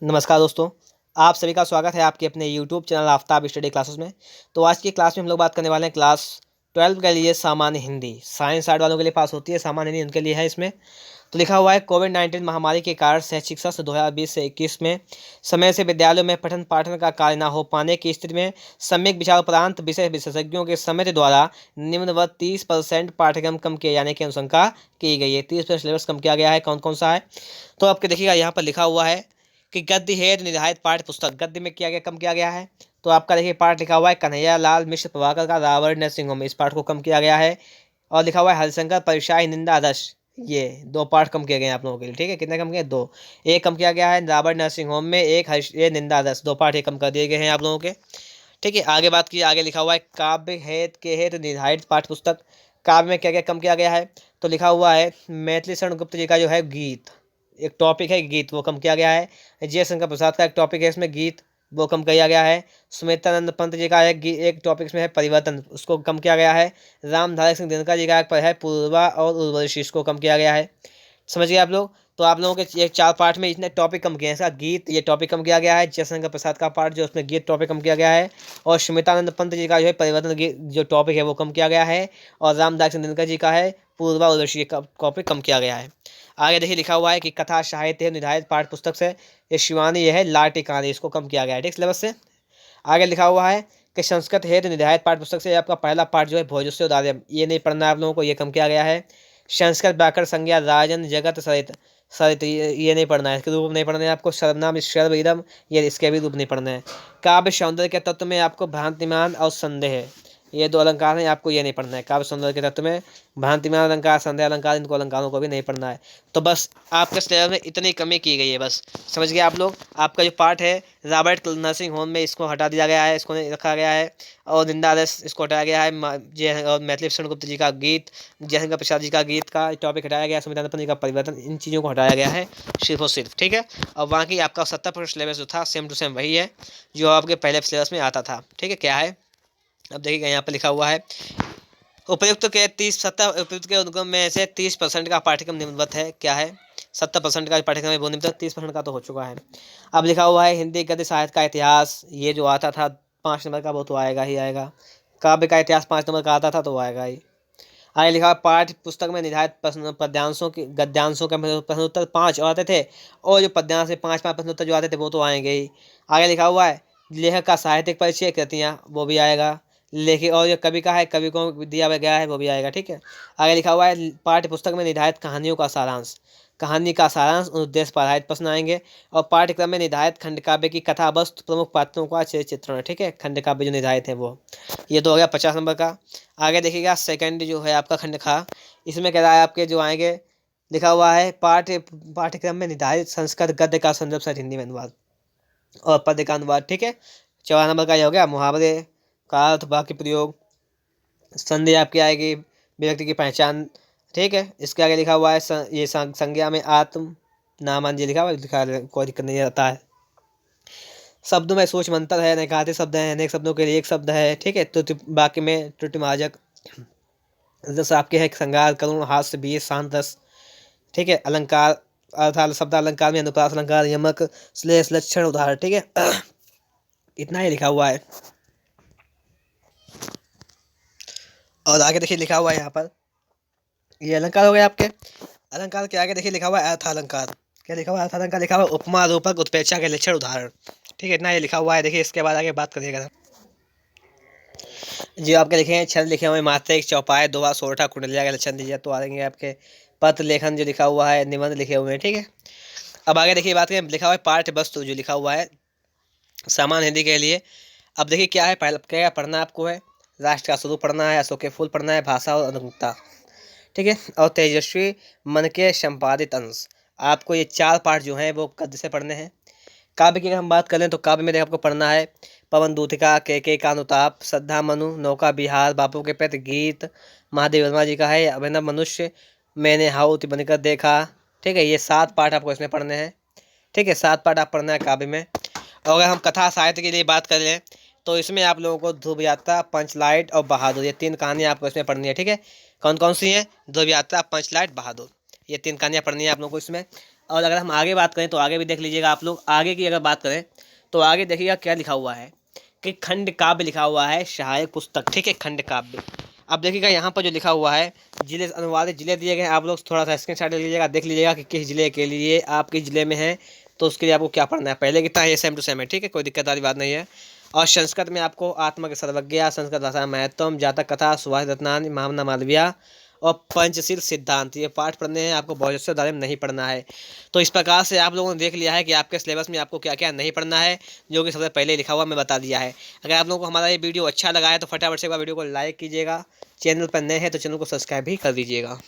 नमस्कार दोस्तों, आप सभी का स्वागत है आपके अपने YouTube channel Aftab study classes में। तो आज की क्लास में हम लोग बात करने वाले हैं क्लास 12 के लिए सामान्य हिंदी। साइंस आर्ट वालों के लिए पास होती है, सामान्य हिंदी उनके लिए है इसमें। तो लिखा हुआ है कोविड-19 महामारी के कारण शैक्षिक सत्र 2020 से 21 में समय से विद्यालयों में पठन पाठन का कार्य न हो पाने की स्थिति में सम्यक विचार उपरांत विषय विशेषज्ञों के समिति द्वारा निम्नवत 30% पाठ्यक्रम कम किए जाने की अनुशंसा की गई है। 30% सिलेबस कम किया गया है। कौन कौन सा है तो आपके देखिएगा यहाँ पर लिखा हुआ है कि गद्य हेतु निर्धारित पाठ्य पुस्तक गद्य में किया गया कम किया गया है। तो आपका देखिए पाठ लिखा हुआ है कन्हैया लाल मिश्र प्रभाकर का रावण नरसिंह होम, इस पाठ को कम किया गया है। और लिखा हुआ है हरिशंकर परिशाही निंदा आदर्श, ये दो पाठ कम किए गए हैं आप लोगों के लिए। ठीक है, कितने कम किए? दो। एक कम किया गया है रावण नरसिंह होम में, एक ये निंदा आदर्श, दो पाठ ये कम कर दिए गए हैं आप लोगों के। ठीक है, आगे बात की, आगे लिखा हुआ है काव्य हेत के हेतु निर्धारित पाठ्य पुस्तक। काव्य में क्या क्या कम किया गया है तो लिखा हुआ है मैथिली शरण गुप्त जी का जो है गीत, एक टॉपिक है गीत, वो कम किया गया है। जयशंकर प्रसाद का एक टॉपिक है इसमें गीत, वो कम किया गया है। सुमित्रानंद पंत जी का एक टॉपिक इसमें है परिवर्तन, उसको कम किया गया है। रामधारी सिंह दिनकर जी का एक है पूर्वा और उर्वशी, इसको कम किया गया है। समझ गए आप लोग? तो आप लोगों के एक 4 पार्ट में इतने टॉपिक कम किए हैं। इसका गीत ये टॉपिक कम किया गया है, जयशंकर प्रसाद का पार्ट जो उसमें गीत टॉपिक कम किया गया है, और स्मितानंद पंत जी का जो है परिवर्तन जो टॉपिक है वो कम किया गया है, और रामदास दिनकर जी का है पूर्वा उर्वशी का टॉपिक कम किया गया है। आगे देखिए लिखा हुआ है कि कथा साहित्य निर्धारित पाठ्य पुस्तक से ये शिवानी यह है लाटी कहानी, इसको कम किया गया है। ठीक, सिलेबस से आगे लिखा हुआ है कि संस्कृत हेतु निर्धारित पाठ्य पुस्तक से आपका पहला पाठ जो है भोजस्य उदाहरण, ये नहीं पढ़ना है आप लोगों को, ये कम किया गया है। संस्कृत व्याकरण संज्ञा राजन जगत सरित सरित ये नहीं पढ़ना है, इसके रूप नहीं पढ़ने हैं आपको। सर्वनाम सर्व इदम, ये इसके भी रूप नहीं पढ़ने हैं। काव्य सौंदर्य के तत्व में आपको भ्रांतिमान और संदेह, ये दो अलंकार हैं, आपको ये नहीं पढ़ना है। काव्य सौंदर्य के तत्व में भ्रांतिमान अलंकार संदेह अलंकार, इनको अलंकारों को भी नहीं पढ़ना है। तो बस आपके सिलेबस में इतनी कमी की गई है, बस समझ गए आप लोग। आपका जो पार्ट है रॉबर्ट नर्सिंग होम में, इसको हटा दिया गया है, इसको नहीं रखा गया है। और निंदा आदर्श इसको हटाया गया है। और मैथिली शरण गुप्त जी का गीत, जयशंकर प्रसाद जी का गीत का टॉपिक हटाया गया है। संविधान जी का परिवर्तन, इन चीज़ों को हटाया गया है सिर्फ और सिर्फ। ठीक है, और बाकी आपका 70% सिलेबस जो था सेम टू सेम वही है जो आपके पहले सिलेबस में आता था। ठीक है, क्या है अब देखिएगा यहाँ पर लिखा हुआ है उपयुक्त के उपयुक्त के अनुगम में से 30% का पाठ्यक्रम निम्नवत है। क्या है? 70% का पाठ्यक्रम है वो निम्नवत, 30% का तो हो चुका है। अब लिखा हुआ है हिंदी गद्य साहित्य का इतिहास, ये जो आता था 5 नंबर का वो तो आएगा ही आएगा। काव्य का इतिहास 5 नंबर का आता था तो वो आएगा ही। आगे लिखा हुआ पाठ्य पुस्तक में निर्धारित पद्यांशों की गद्यांशों के प्रश्नोत्तर 5 आते थे, और जो पद्यांश में 5 प्रश्नोत्तर जो आते थे वो तो आएंगे ही। आगे लिखा हुआ है लेखक का साहित्यिक परिचय कृतियाँ, वो भी आएगा। लेखिक और जो कवि का है, कवि को दिया गया है वो भी आएगा। ठीक है, आगे लिखा हुआ है पाठ्य पुस्तक में निर्धारित कहानियों का सारांश, कहानी का सारांश उद्देश्य पर आधारित प्रश्न आएंगे। और पाठ्यक्रम में निर्धारित खंड काव्य की कथा वस्तु प्रमुख पात्रों का चित्रण। ठीक है, खंड काव्य जो निर्धारित है वो, ये तो हो गया 50 नंबर का। आगे देखिएगा सेकंड जो है आपका खंड खा, इसमें कह रहा है आपके जो आएंगे लिखा हुआ है पाठ्यक्रम में निर्धारित संस्कृत गद्य का संदर्भ सहित हिंदी में अनुवाद और पद्य का अनुवाद। ठीक है, 14 नंबर का ये हो गया मुहावरे का अर्थ वाक्य प्रयोग। संधि आपकी आएगी व्यक्ति की पहचान। ठीक है, इसके आगे लिखा हुआ है ये संज्ञा में आत्म नामान, ये लिखा हुआ कोई दिक्कत नहीं आता है। शब्दों में सोच मंतर है, नकारात्मक शब्द है, अनेक शब्दों के लिए एक शब्द है। ठीक है, तो बाकी में त्रुटिमार्जक रस आपके है श्रृंगार करुण हास्य बीज शांत रस। ठीक है, अलंकार अर्थात शब्द अलंकार में अनुप्रास अलंकार यमक श्लेष लक्षण उदाहरण। ठीक है इतना ही लिखा हुआ है। और आगे देखिए लिखा हुआ है यहाँ पर, ये अलंकार हो गए आपके। अलंकार के आगे देखिए लिखा हुआ है अर्थ अलंकार। क्या लिखा हुआ है? अर्थ अलंकार लिखा हुआ है उपमा रूपक उत्प्रेक्षा के लक्षण उदाहरण। ठीक है, इतना ये लिखा हुआ है। देखिए इसके बाद आगे बात करिएगा जो आपके लिखे हैं छंद लिखे हुए मात्रिक चौपाई दोहा सोरठा कुंडलिया के लक्षण दीजिए तो आ जाएंगे आपके। पत्र लेखन जो लिखा हुआ है, निबंध लिखे हुए हैं। ठीक है, अब आगे देखिए बात करें, लिखा हुआ है पाठ्य वस्तु जो लिखा हुआ है सामान्य हिंदी के लिए। अब देखिए क्या है, पहले क्या पढ़ना आपको है, राष्ट्र का स्वरूप पढ़ना है, अशोक के फूल पढ़ना है, भाषा और अनुक्ता। ठीक है, और तेजस्वी मन के संपादित अंश, आपको ये 4 पाठ जो हैं वो गद्य से पढ़ने हैं। काव्य की अगर हम बात करें तो काव्य में आपको पढ़ना है पवन दूतिका, के का अनुताप, श्रद्धा मनु, नौका बिहार, बापू के प्रति गीत, महादेव वर्मा जी का है अभिनव मनुष्य, मैंने हाउती बनकर देखा। ठीक है, ये 7 पाठ आपको इसमें पढ़ने हैं। ठीक है, 7 पाठ आप पढ़ना है काव्य में। और अगर हम कथा साहित्य के लिए बात करें तो इसमें आप लोगों को ध्रुव यात्रा, पंचलाइट और बहादुर, ये 3 कहानियाँ आपको इसमें पढ़नी है। ठीक है, कौन कौन सी हैं? ध्रुव यात्रा, पंचलाइट, बहादुर, ये 3 कहानियाँ पढ़नी है आप लोगों को इसमें। और अगर हम आगे बात करें तो आगे भी देख लीजिएगा आप लोग। आगे की अगर बात करें तो आगे देखिएगा क्या लिखा हुआ है कि खंड काव्य लिखा हुआ है, सहायक पुस्तक, ठीक है, खंड काव्य। अब देखिएगा यहाँ पर जो लिखा हुआ है जिले, अनुवादित जिले दिए गए हैं, आप लोग थोड़ा सा स्क्रीनशॉट ले लीजिएगा, देख लीजिएगा कि किस जिले के लिए आप किस जिले में हैं, तो उसके लिए आपको क्या पढ़ना है। पहले कितना है, ये सेम टू सेम है, ठीक है, कोई दिक्कत वाली बात नहीं है। और संस्कृत में आपको आत्मा के सर्वज्ञा, संस्कृत भाषा महत्वम, जातक कथा, सुभाष रत्नान, महामना मालविया और पंचशील सिद्धांत, ये पाठ पढ़ने हैं आपको, बहुत से बारे में नहीं पढ़ना है। तो इस प्रकार से आप लोगों ने देख लिया है कि आपके सिलेबस में आपको क्या क्या नहीं पढ़ना है, जो कि सबसे पहले लिखा हुआ मैं बता दिया है। अगर आप लोगों को हमारा ये वीडियो अच्छा लगा है तो फटाफट से एक बार वीडियो को लाइक कीजिएगा, चैनल पर नए हैं तो चैनल को सब्सक्राइब भी कर दीजिएगा।